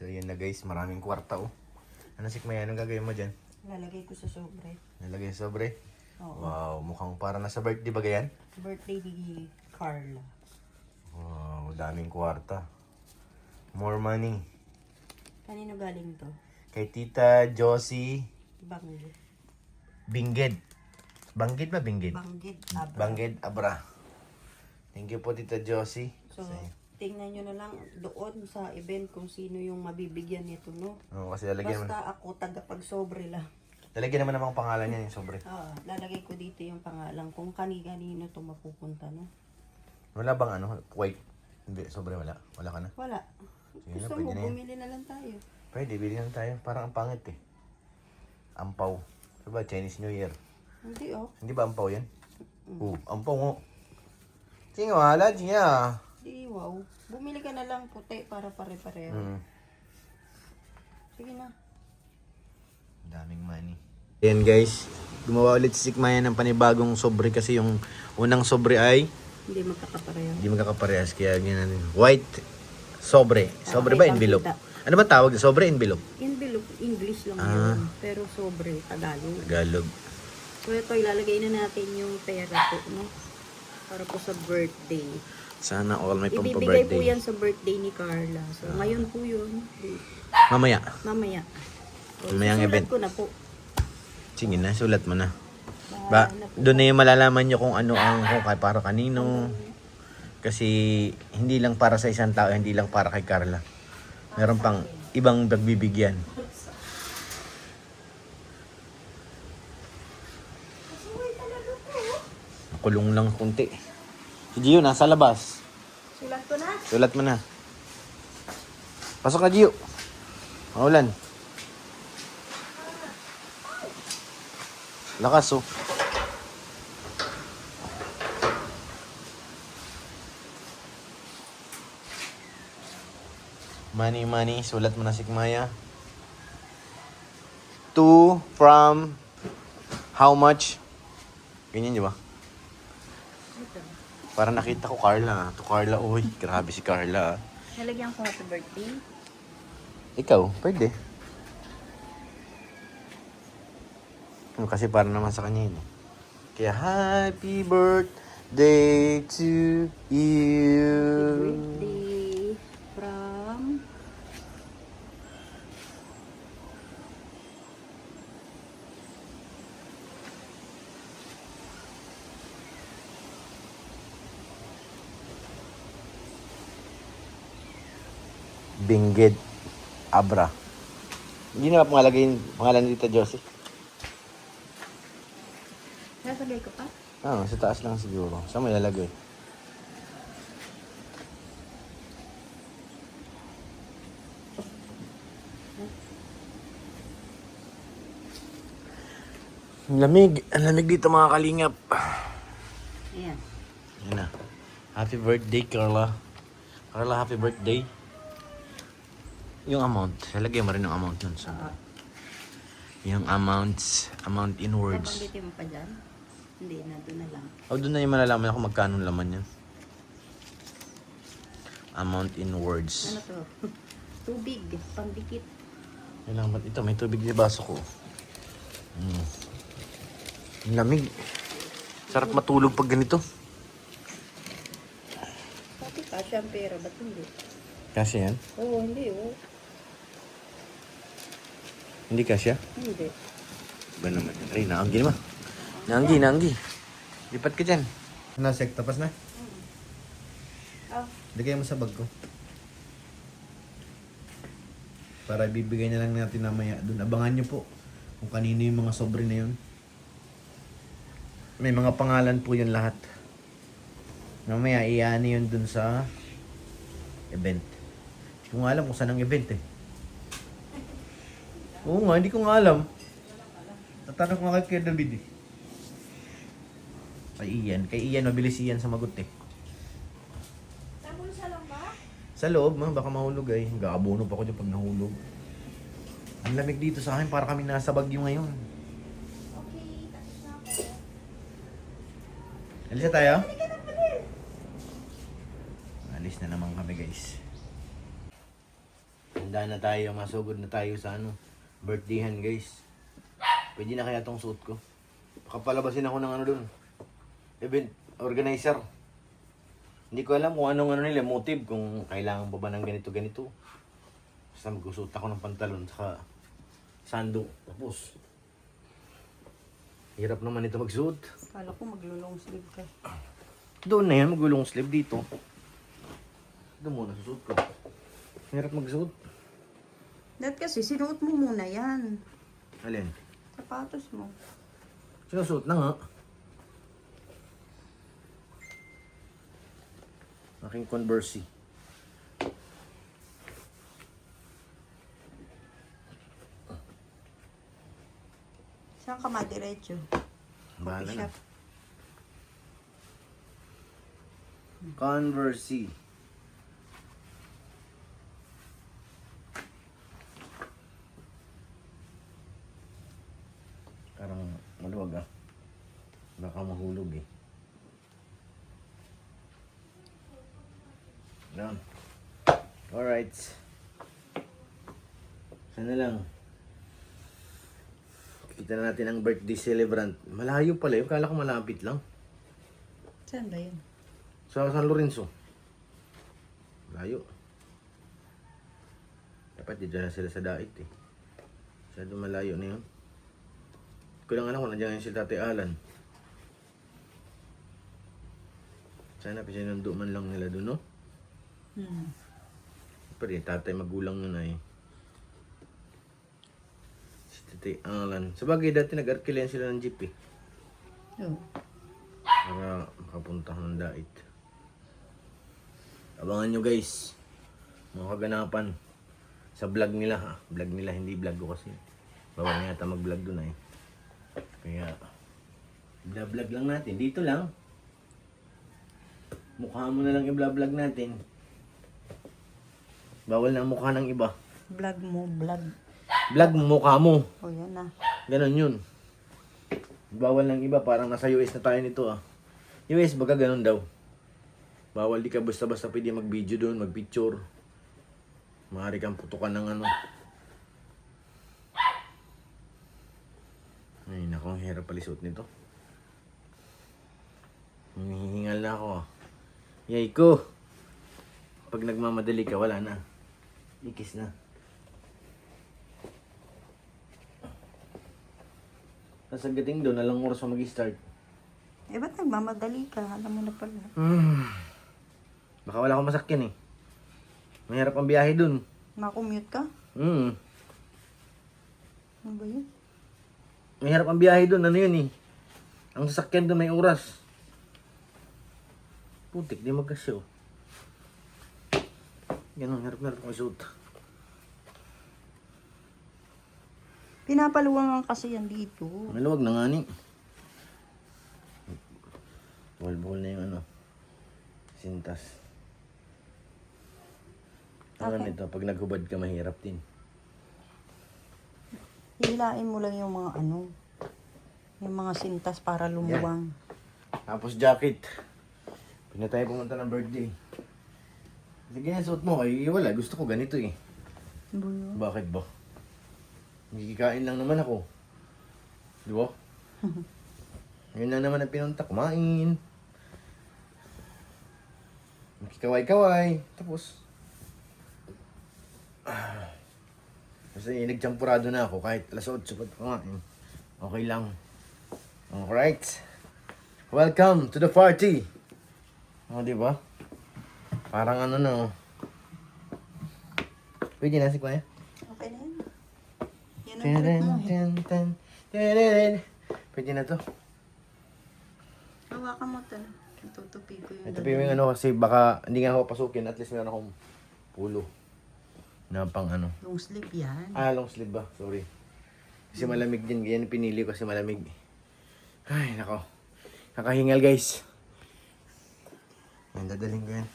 So yun na guys, maraming kwarta oh. Ano Sikmaya, anong gagawin mo dyan? Lalagay ko sa sobre. Nalagay sa sobre? Oo. Wow, mukhang para nasa birthday ba yan? Birthday ni Carla. Wow, daming kwarta. More money. Kanino galing to? Kay Tita Josie Banggit. Binggid. Banggid ba Binggid? Banggit. Abra. Banggid Abra. Thank you po Tita Josie. So, tingnan nyo na lang doon sa event kung sino yung mabibigyan nito, no? Oo, kasi lalagyan naman. Basta ako tagapag-sobre lang. Lalagyan naman namang pangalan niya yung sobre. Lalagay ko dito yung pangalan kung kanino to mapupunta, no? Wala bang ano, white? Hindi, sobre wala. Wala ka na? Wala. Sige na, Gusto pwede mo, na yan. bumili na lang tayo. Pwede, bilhin na tayo. Parang ang pangit eh. Ampaw. Diba, Chinese New Year? Hindi, oh. Hindi ba ampaw yan? Ampaw mo. Sige, wala niya. Di, wow. Bumili ka na lang puti para pare-pareho. Sige na. Daming money. Ayan guys, gumawa ulit si Sikmaya ng panibagong sobre kasi yung unang sobre ay Hindi magkakapareho. hindi magkakaparehas kaya ganyan natin. White sobre. Sobre ba Okay, envelope? pakita. Ano ba tawag? Sobre envelope? Envelope, English lang yun. Pero sobre, Tagalog. Tagalog. So ito, ilalagay na natin yung pera po, no? Para po sa birthday. Sana all may Ibibigay po pampa-birthday. yan sa birthday ni Carla. So ngayon po yun. Mamaya. Mamaya. So, Mamayang susulat event. ko na po. Sige na, sulat mo na. Bahala Ba, na po. doon na yung malalaman nyo kung ano ang para kanino. Kasi hindi lang para sa isang tao, hindi lang para kay Carla. Meron pang ibang pagbibigyan. Nakulong lang kunti. Si Gio nasa labas. Sulat ko na. Sulat mo na. Pasok na Gio. Maulan. Lakas oh. Money, money. Sulat mo na Sikmaya. To, from, how much? Ganyan, di ba? Para nakita ko Carla. To Carla, uy. Grabe si Carla. Nalagyan ko happy birthday. Ikaw, pwede. Kasi para naman sa kanya yun. Kaya, happy birthday to you. Birthday from Binggid Abra. Hindi na pangalagay yung pangalan ni Tita Josie. Nasagay ko pa? Sa taas lang siguro. Saan mo ilalagay? Ang lamig. Ang lamig dito mga kalingap. Ayan. Yan na. Happy birthday, Carla. Carla, happy birthday. Yung amount. Lalagay mo rin yung amount nun. So, yung amount in words. Babanggitin mo pa dyan? Hindi na, doon na lang. O, doon na yung malalaman kung magkano laman yan. Amount in words. Ano to? Tubig, pambikit. Kailangan ba't ito? May tubig sa baso ko. Ang lamig. Sarap matulog pag ganito. Pati pa siya ang pera, ba't hindi? Kasi yan? Oo, hindi oh. Hindi kasya? Hindi. Ba naman? Ay, naanggi naman. Naanggi. Lipat ka dyan. Nasek, tapos na? Oh, Lagay mo sa bag ko. Para ibibigay na lang natin mamaya doon. Abangan nyo po kung kanino yung mga sobre na yun. May mga pangalan po yun lahat. Mamaya iyaani yun dun sa event. Hindi ko nga alam kung saan ang event eh. Oo nga, hindi ko nga alam. Tatanong ko nga kay David eh. Kay Ian, mabilis Ian sa magot eh. Sa loob, baka mahulog ay. Gaabono pa ako dyan pag nahulog. Ang lamig dito sa akin, para kami nasa Bagyo ngayon. okay. Tapos na ako. Alis na tayo? Alis na naman kami guys. handa na tayo, masugod na tayo sa ano, birthdayhan guys. Pwede na kaya tong suit ko. Baka palabasin ako ng ano dun, event organizer. Hindi ko alam kung anong ano nila, motive, kung kailangan pa ba ng ganito-ganito. Basta magsusuot ako ng pantalon, saka sando. Tapos, hirap naman ito magsuot. Kala ko maglo-long sleeve ka. Doon na yan, magulong sleeve dito. Doon muna, susuot ko. Hirap magsuot. Dahil kasi sinuot mo muna yan. Alin? Sapatos mo. Sinusuot na nga. Aking Converse. Saan ka madiretso? Bahala Coffee na. shop. Converse. Parang maluwag ah. Baka mahulog eh. Yan. Alright. Sana lang. Kita na natin ang birthday celebrant. Malayo pala yun. Kala ko malapit lang. Saan ba yun? Sa San Lorenzo. Malayo. Dapat di dyan na sila sa dait eh. Masyado malayo na yun. Ko lang alam kung nandiyan si Tate Alan. Sana pisinundo man lang nila doon, no? Pero yung tatay magulang nun ay si Tate Alan. Sabagay dati nag-arkilan sila ng jeep eh. Oo. Para makapunta ng dait. Abangan nyo guys. Mga kaganapan. Sa vlog nila ha. Vlog nila, hindi vlog ko kasi. Bawal na yata mag-vlog doon ay. Kaya, vlog lang natin. Dito lang. Mukha mo na lang i-vlog natin. Bawal na ang mukha ng iba. Vlog mo, vlog. Vlog mo mukha mo. O yan na. Ganon yun. Bawal ng iba. Parang nasa US na tayo nito ah. US baga ganon daw. Bawal, di ka basta-basta pwede mag-video doon, mag-picture. Maaari kang putukan ng ano. Ay, naku, ang hirap palisot nito. Hinihingal na ako ah. Yay ko! Pag nagmamadali ka, wala na. Ikis na. Nasagating doon, alang oras pa mag-start. Eh, ba't nagmamadali ka? Alam mo na pala. Baka wala akong masakyan eh. Mahirap ang biyahe doon. Makumute ka? Ano ba yun? Mahirap ang biyahe doon, ano yun eh. Ang sasakyan doon may oras. Putik, di magkasyo. Ganun, hirap ang suot. Pinapaluwangan kasi yan dito. Maluwag na nga ni. Buhol-buhol na yung ano. Sintas. Ano Okay. nito, pag naghubad ka, mahirap din. Hilain mo lang yung mga ano. Yung mga sintas para lumuwang. Tapos jacket. Pag na tayo pumunta ng birthday. Sige na, suot mo. Ay, wala. Gusto ko ganito eh. Ano ba yun? Bakit ba? Magkikain lang naman ako. Di ba? Ngayon lang naman ang pinunta. Kumain. Magkikaway-kaway. Tapos. Kasi nagtsampurado na ako kahit alas 8 pa kumain. Okay lang. Alright. Welcome to the party. O, di ba? Parang ano na oh. Pwede na si Kuya? Okay na yan. Yan ang trip mo eh. Pwede na to. Hawakan mo ito. Tutupi ko yung Ito pa yung ano kasi baka hindi nga ako pasukin. At least meron akong pulo. Na pang ano. long sleeve yan. Ah, long sleeve ba? Sorry. Kasi malamig din. Ganyan pinili ko kasi malamig. Ay, nako. Nakahingal guys. Yan, dadaling ko yan.